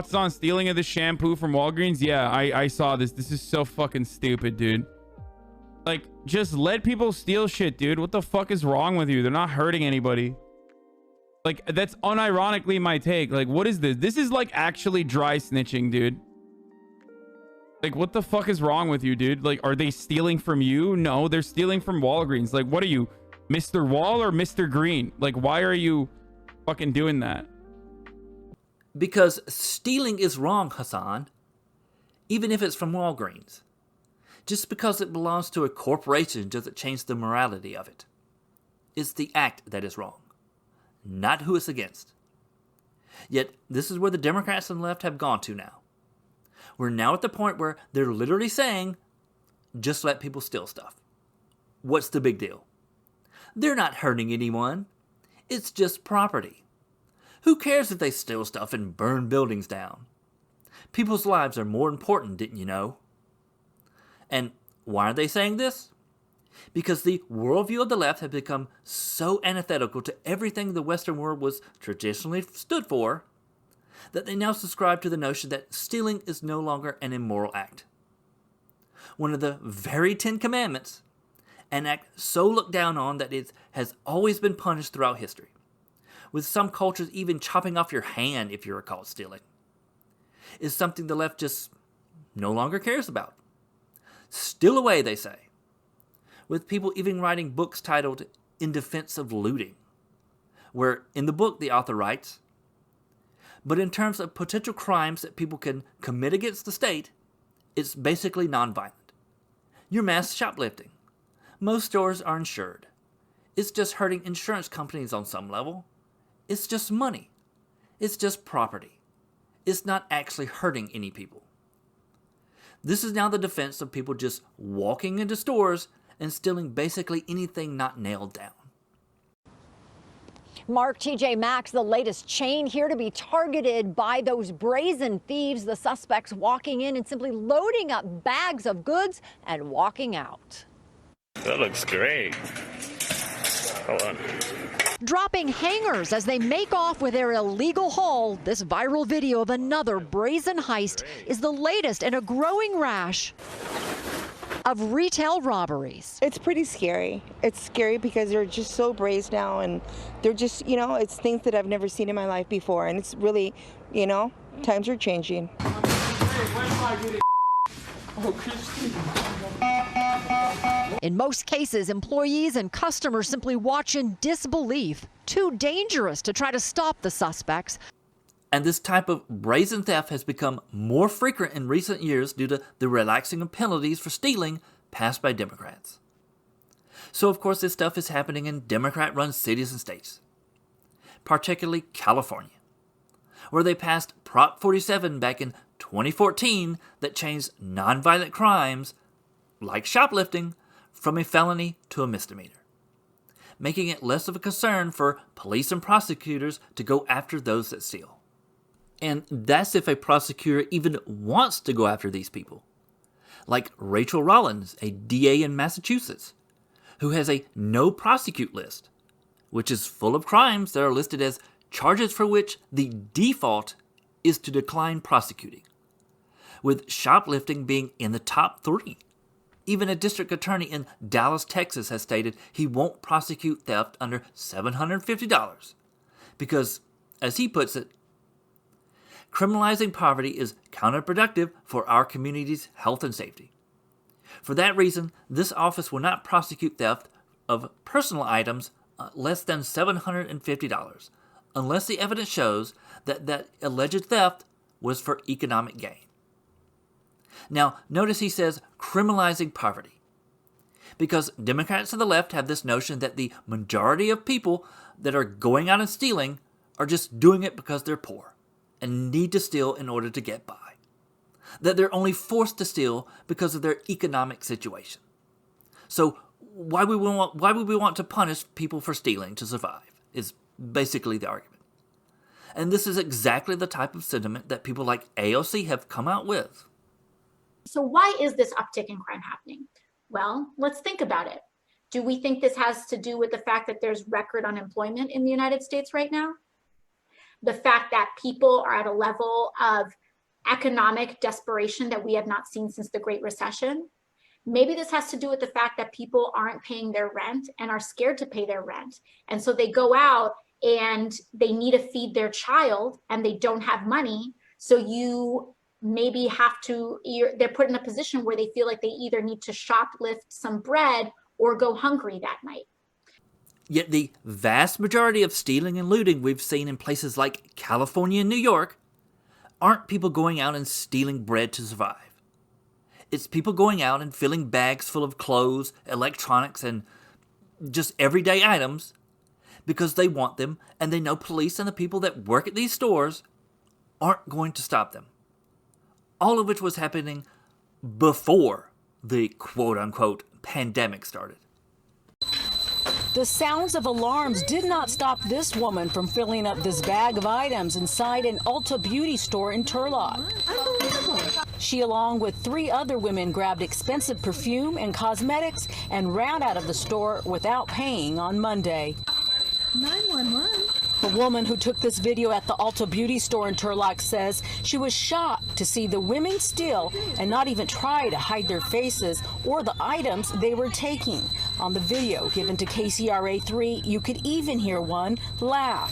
thoughts on stealing of the shampoo from Walgreens? Yeah, I saw this. This is so fucking stupid, dude. Like, just let people steal shit, dude. What the fuck is wrong with you? They're not hurting anybody. Like, that's unironically my take. Like, what is this? This is like actually dry snitching, dude. Like, what the fuck is wrong with you, dude? Like, are they stealing from you? No, they're stealing from Walgreens. Like, what are you, Mr. Wall or Mr. Green? Like, why are you fucking doing that? Because stealing is wrong, Hassan. Even if it's from Walgreens. Just because it belongs to a corporation doesn't change the morality of it. It's the act that is wrong, not who it's against. Yet, this is where the Democrats and the left have gone to now. We're now at the point where they're literally saying, just let people steal stuff. What's the big deal? They're not hurting anyone. It's just property. Who cares if they steal stuff and burn buildings down? People's lives are more important, didn't you know? And why are they saying this? Because the worldview of the left has become so antithetical to everything the Western world was traditionally stood for, that they now subscribe to the notion that stealing is no longer an immoral act. One of the very 10 Commandments, an act so looked down on that it has always been punished throughout history, with some cultures even chopping off your hand if you're caught stealing, is something the left just no longer cares about. Steal away, they say, with people even writing books titled In Defense of Looting, where in the book the author writes, but in terms of potential crimes that people can commit against the state, it's basically nonviolent. You're mass shoplifting. Most stores are insured. It's just hurting insurance companies on some level. It's just money. It's just property. It's not actually hurting any people. This is now the defense of people just walking into stores and stealing basically anything not nailed down. Mark, TJ Maxx, the latest chain here to be targeted by those brazen thieves, the suspects walking in and simply loading up bags of goods and walking out. That looks great. Hold on. Dropping hangers as they make off with their illegal haul. This viral video of another brazen heist is the latest in a growing rash of retail robberies. It's pretty scary. It's scary because they're just so brazen now, and they're just, it's things that I've never seen in my life before, and it's really, times are changing. In most cases, employees and customers simply watch in disbelief. Too dangerous to try to stop the suspects. And this type of brazen theft has become more frequent in recent years due to the relaxing of penalties for stealing passed by Democrats. So of course this stuff is happening in Democrat-run cities and states, particularly California, where they passed Prop 47 back in 2014 that changed nonviolent crimes, like shoplifting, from a felony to a misdemeanor, making it less of a concern for police and prosecutors to go after those that steal. And that's if a prosecutor even wants to go after these people. Like Rachel Rollins, a DA in Massachusetts, who has a no prosecute list, which is full of crimes that are listed as charges for which the default is to decline prosecuting, with shoplifting being in the top 3. Even a district attorney in Dallas, Texas has stated he won't prosecute theft under $750 because, as he puts it, criminalizing poverty is counterproductive for our community's health and safety. For that reason, this office will not prosecute theft of personal items less than $750, unless the evidence shows that that alleged theft was for economic gain. Now, notice he says criminalizing poverty, because Democrats and the left have this notion that the majority of people that are going out and stealing are just doing it because they're poor and need to steal in order to get by. That they're only forced to steal because of their economic situation. So why would we want to punish people for stealing to survive, is basically the argument. And this is exactly the type of sentiment that people like AOC have come out with. So why is this uptick in crime happening? Well, let's think about it. Do we think this has to do with the fact that there's record unemployment in the United States right now? the fact that people are at a level of economic desperation that we have not seen since the Great Recession. Maybe this has to do with the fact that people aren't paying their rent and are scared to pay their rent. And so they go out and they need to feed their child and they don't have money. So you maybe have to, they're put in a position where they feel like they either need to shoplift some bread or go hungry that night. Yet the vast majority of stealing and looting we've seen in places like California and New York aren't people going out and stealing bread to survive. It's people going out and filling bags full of clothes, electronics, and just everyday items because they want them and they know police and the people that work at these stores aren't going to stop them. All of which was happening before the quote-unquote pandemic started. The sounds of alarms did not stop this woman from filling up this bag of items inside an Ulta beauty store in Turlock. She, along with 3 other women, grabbed expensive perfume and cosmetics and ran out of the store without paying on Monday. 911. The woman who took this video at the Ulta beauty store in Turlock says she was shocked to see the women steal and not even try to hide their faces or the items they were taking. On the video given to KCRA3, you could even hear one laugh.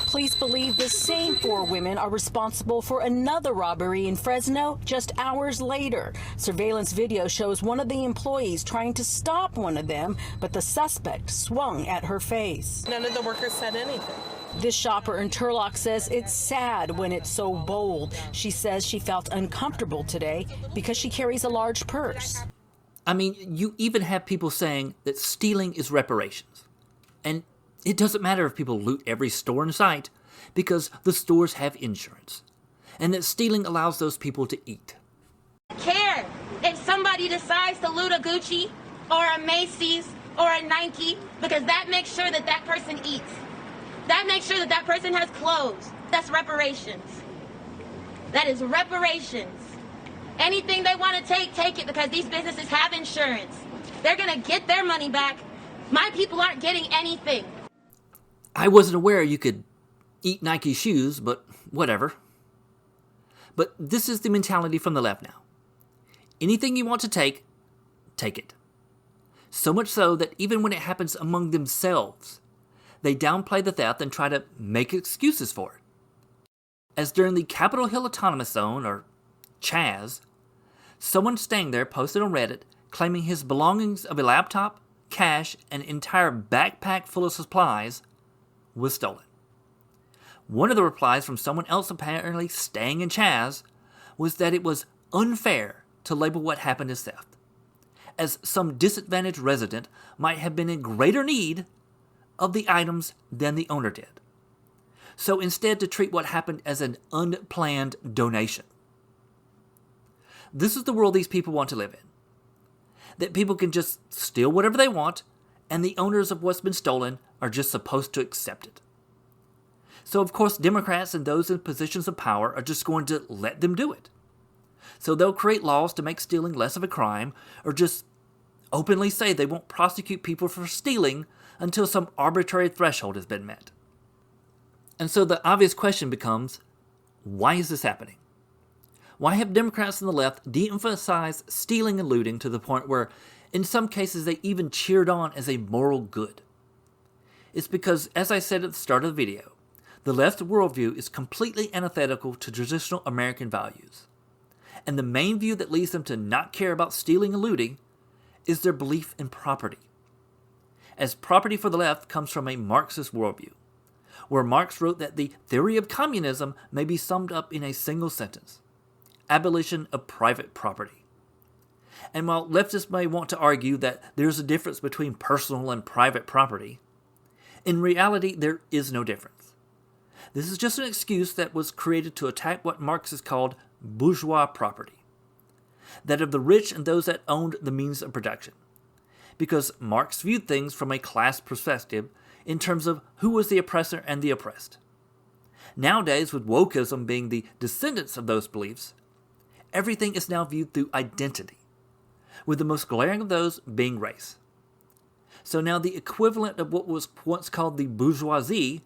Police believe the same 4 women are responsible for another robbery in Fresno just hours later. Surveillance video shows one of the employees trying to stop one of them, but the suspect swung at her face. None of the workers said anything. This shopper in Turlock says it's sad when it's so bold. She says she felt uncomfortable today because she carries a large purse. I mean, you even have people saying that stealing is reparations. And it doesn't matter if people loot every store in sight because the stores have insurance. And that stealing allows those people to eat. Care if somebody decides to loot a Gucci or a Macy's or a Nike because that makes sure that that person eats. That makes sure that that person has clothes. That's reparations. That is reparations. Anything they want to take it because these businesses have insurance. They're going to get their money back. My people aren't getting anything. I wasn't aware you could eat Nike shoes, but whatever. But this is the mentality from the left now. Anything you want to take it. So much so that even when it happens among themselves, they downplay the theft and try to make excuses for it. As during the Capitol Hill Autonomous Zone, or Chaz, someone staying there posted on Reddit claiming his belongings of a laptop, cash, and an entire backpack full of supplies was stolen. One of the replies from someone else apparently staying in Chaz was that it was unfair to label what happened as theft, as some disadvantaged resident might have been in greater need of the items than the owner did. So instead to treat what happened as an unplanned donation. This is the world these people want to live in. That people can just steal whatever they want, and the owners of what's been stolen are just supposed to accept it. So of course Democrats and those in positions of power are just going to let them do it. So they'll create laws to make stealing less of a crime, or just openly say they won't prosecute people for stealing until some arbitrary threshold has been met. And so the obvious question becomes, why is this happening? Why have Democrats and the left de-emphasized stealing and looting to the point where, in some cases, they even cheered on as a moral good? It's because, as I said at the start of the video, the left's worldview is completely antithetical to traditional American values. And the main view that leads them to not care about stealing and looting is their belief in property. As property for the left comes from a Marxist worldview, where Marx wrote that the theory of communism may be summed up in a single sentence: abolition of private property. And while leftists may want to argue that there's a difference between personal and private property, in reality there is no difference. This is just an excuse that was created to attack what Marxists called bourgeois property, that of the rich and those that owned the means of production, because Marx viewed things from a class perspective in terms of who was the oppressor and the oppressed. Nowadays, with wokeism being the descendants of those beliefs, everything is now viewed through identity, with the most glaring of those being race. So now the equivalent of what was once called the bourgeoisie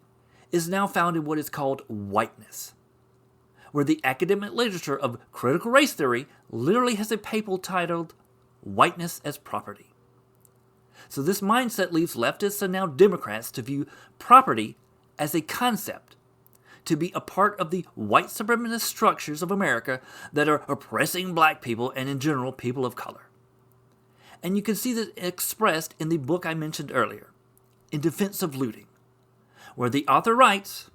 is now found in what is called whiteness, where the academic literature of critical race theory literally has a paper titled Whiteness as Property. So this mindset leaves leftists and now Democrats to view property as a concept, to be a part of the white supremacist structures of America that are oppressing black people and in general people of color. And you can see this expressed in the book I mentioned earlier, In Defense of Looting, where the author writes,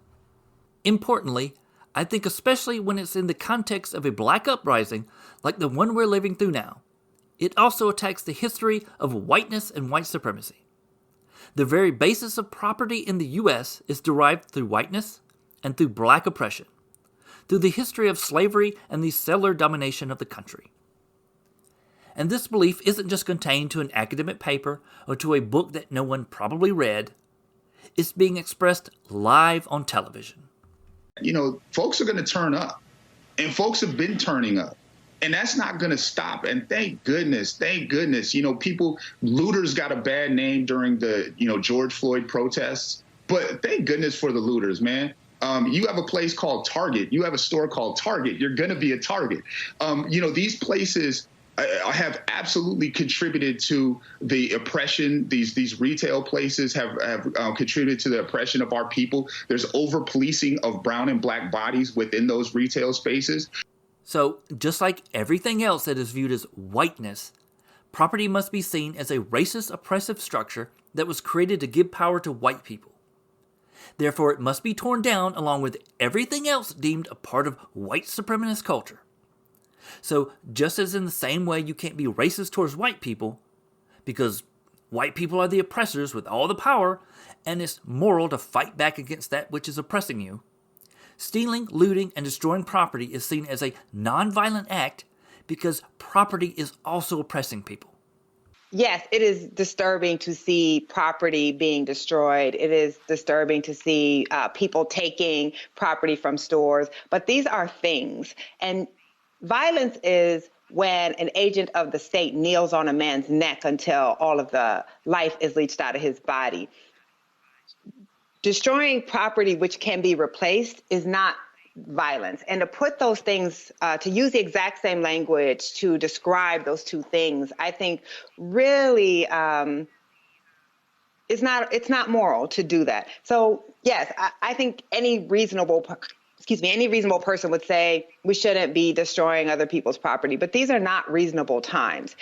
importantly, I think especially when it's in the context of a black uprising like the one we're living through now, it also attacks the history of whiteness and white supremacy. The very basis of property in the U.S. is derived through whiteness and through black oppression, through the history of slavery and the settler domination of the country. And this belief isn't just contained to an academic paper or to a book that no one probably read. It's being expressed live on television. You know, folks are going to turn up, and folks have been turning up, and that's not going to stop. And thank goodness, you know, looters got a bad name during the, George Floyd protests, but thank goodness for the looters, man. You have a place called Target. You have a store called Target. You're going to be a target. These places have absolutely contributed to the oppression. These retail places have contributed to the oppression of our people. There's over-policing of brown and black bodies within those retail spaces. So, just like everything else that is viewed as whiteness, property must be seen as a racist, oppressive structure that was created to give power to white people. Therefore, it must be torn down along with everything else deemed a part of white supremacist culture. So, just as in the same way you can't be racist towards white people, because white people are the oppressors with all the power, and it's moral to fight back against that which is oppressing you, stealing, looting, and destroying property is seen as a non-violent act because property is also oppressing people. Yes, it is disturbing to see property being destroyed. It is disturbing to see people taking property from stores. But these are things. And violence is when an agent of the state kneels on a man's neck until all of the life is leached out of his body. Destroying property which can be replaced is not violence. And to put those things, to use the exact same language to describe those two things, I think really it's not moral to do that. So yes, I think any reasonable person would say we shouldn't be destroying other people's property, but these are not reasonable times.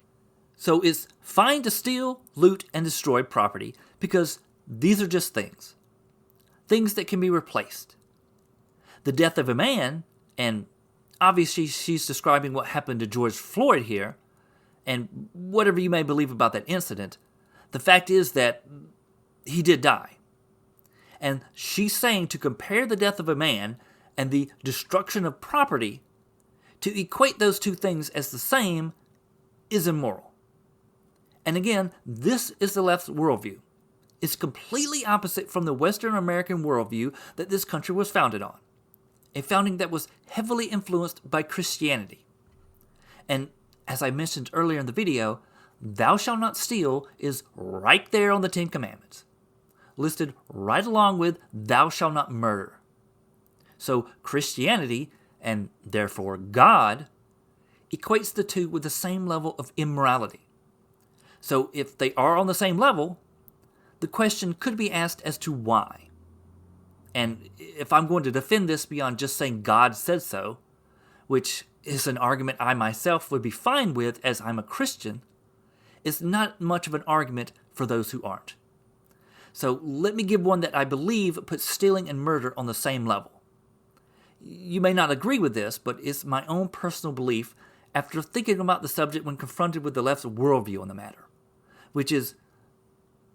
So it's fine to steal, loot, and destroy property because these are just things that can be replaced. The death of a man, and obviously she's describing what happened to George Floyd here, and whatever you may believe about that incident, the fact is that he did die. And she's saying to compare the death of a man and the destruction of property, to equate those two things as the same, is immoral. And again, this is the left's worldview. It's completely opposite from the Western American worldview that this country was founded on. A founding that was heavily influenced by Christianity. And as I mentioned earlier in the video, thou shalt not steal is right there on the Ten Commandments, listed right along with thou shalt not murder. So Christianity, and therefore God, equates the two with the same level of immorality. So if they are on the same level, the question could be asked as to why. And if I'm going to defend this beyond just saying God said so, which is an argument I myself would be fine with as I'm a Christian, it's not much of an argument for those who aren't. So let me give one that I believe puts stealing and murder on the same level. You may not agree with this, but it's my own personal belief after thinking about the subject when confronted with the left's worldview on the matter, which is,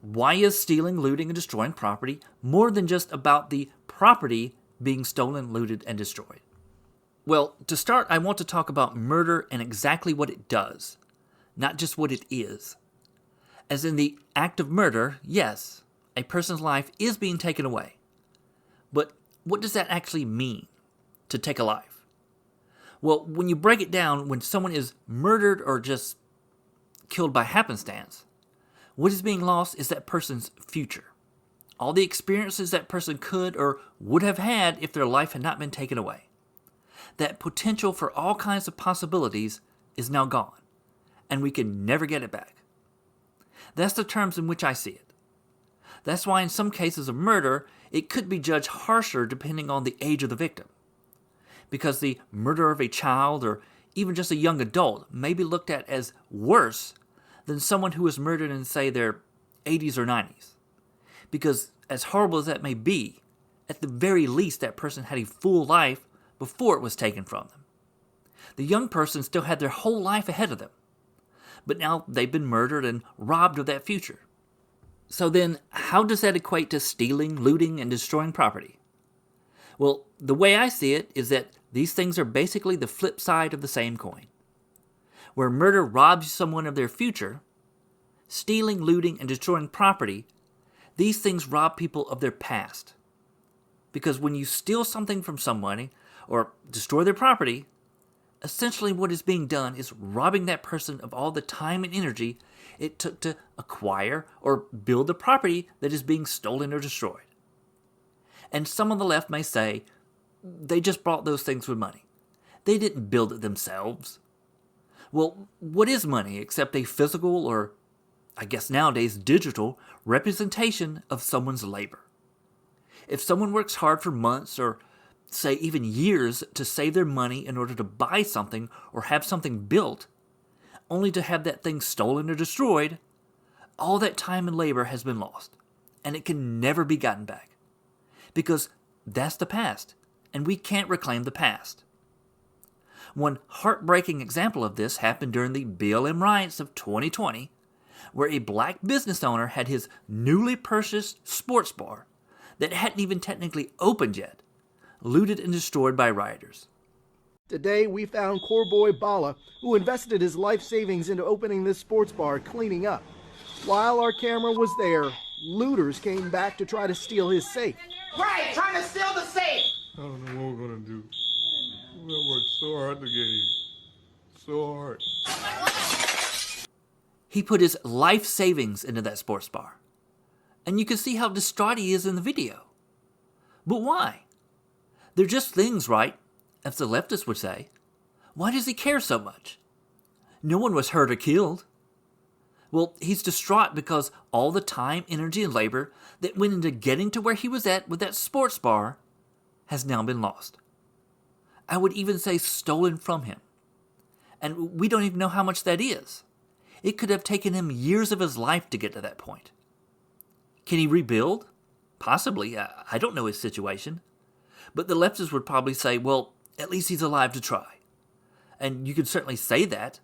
why is stealing, looting, and destroying property more than just about the property being stolen, looted, and destroyed? Well, to start, I want to talk about murder and exactly what it does, not just what it is. As in the act of murder, yes, a person's life is being taken away. But what does that actually mean, to take a life? Well, when you break it down, when someone is murdered or just killed by happenstance, what is being lost is that person's future, all the experiences that person could or would have had if their life had not been taken away. That potential for all kinds of possibilities is now gone, and we can never get it back. That's the terms in which I see it. That's why in some cases of murder, it could be judged harsher depending on the age of the victim. Because the murder of a child or even just a young adult may be looked at as worse than someone who was murdered in, say, their 80s or 90s. Because as horrible as that may be, at the very least that person had a full life before it was taken from them. The young person still had their whole life ahead of them. But now they've been murdered and robbed of that future. So then, how does that equate to stealing, looting, and destroying property? Well, the way I see it is that these things are basically the flip side of the same coin. Where murder robs someone of their future, stealing, looting, and destroying property, these things rob people of their past. Because when you steal something from somebody or destroy their property, essentially what is being done is robbing that person of all the time and energy it took to acquire or build the property that is being stolen or destroyed. And some on the left may say, they just bought those things with money. They didn't build it themselves. Well, what is money except a physical or, I guess nowadays, digital representation of someone's labor? If someone works hard for months or, say, even years to save their money in order to buy something or have something built, only to have that thing stolen or destroyed, all that time and labor has been lost, and it can never be gotten back. Because that's the past, and we can't reclaim the past. One heartbreaking example of this happened during the BLM riots of 2020, where a black business owner had his newly purchased sports bar that hadn't even technically opened yet, looted and destroyed by rioters. Today, we found Corboy Bala, who invested his life savings into opening this sports bar, cleaning up. While our camera was there, looters came back to try to steal his safe. Right, trying to steal the safe. I don't know what we're gonna do. We're gonna work so hard to get here. So hard. He put his life savings into that sports bar. And you can see how distraught he is in the video. But why? They're just things, right? As the leftists would say. Why does he care so much? No one was hurt or killed. Well, he's distraught because all the time, energy, and labor that went into getting to where he was at with that sports bar has now been lost. I would even say stolen from him. And we don't even know how much that is. It could have taken him years of his life to get to that point. Can he rebuild? Possibly. I don't know his situation. But the leftists would probably say, well, at least he's alive to try. And you could certainly say that,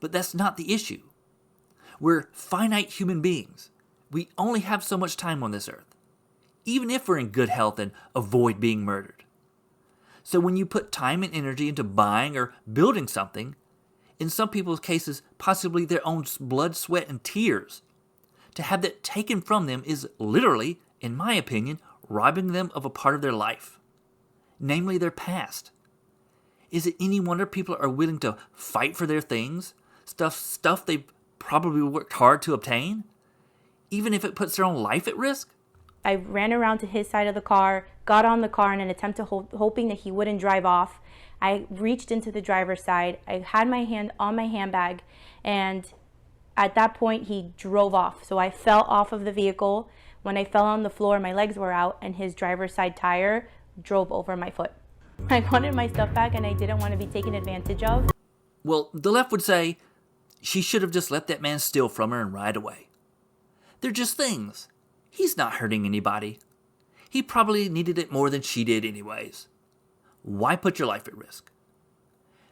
but that's not the issue. We're finite human beings. We only have so much time on this earth, even if we're in good health and avoid being murdered. So when you put time and energy into buying or building something, in some people's cases, possibly their own blood, sweat, and tears, to have that taken from them is literally, in my opinion, robbing them of a part of their life, namely their past. Is it any wonder people are willing to fight for their things, stuff they've probably worked hard to obtain, even if it puts their own life at risk? I ran around to his side of the car, got on the car in an attempt to hoping that he wouldn't drive off. I reached into the driver's side. I had my hand on my handbag, and at that point he drove off. So I fell off of the vehicle. When I fell on the floor, my legs were out, and his driver's side tire drove over my foot. I wanted my stuff back, and I didn't want to be taken advantage of. Well, the left would say she should have just let that man steal from her and ride away. They're just things. He's not hurting anybody. He probably needed it more than she did anyways. Why put your life at risk?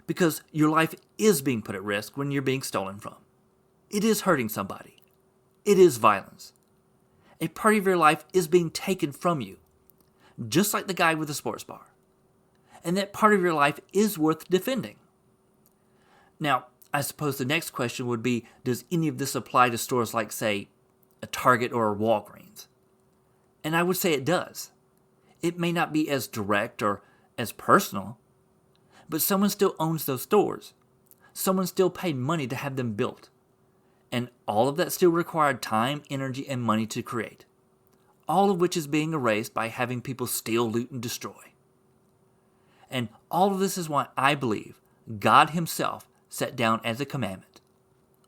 Because your life is being put at risk when you're being stolen from. It is hurting somebody. It is violence. A part of your life is being taken from you, just like the guy with the sports bar. And that part of your life is worth defending. Now, I suppose the next question would be, does any of this apply to stores like, say, a Target or a Walgreens? And I would say it does. It may not be as direct or as personal, but someone still owns those stores. Someone still paid money to have them built. And all of that still required time, energy, and money to create. all of which is being erased by having people steal, loot, and destroy. And all of this is why I believe God himself set down as a commandment,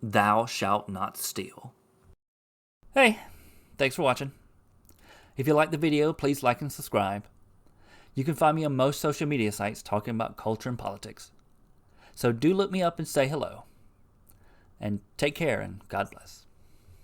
"Thou shalt not steal." Hey, thanks for watching. If you liked the video, please like and subscribe. You can find me on most social media sites talking about culture and politics. So do look me up and say hello. And take care, and God bless.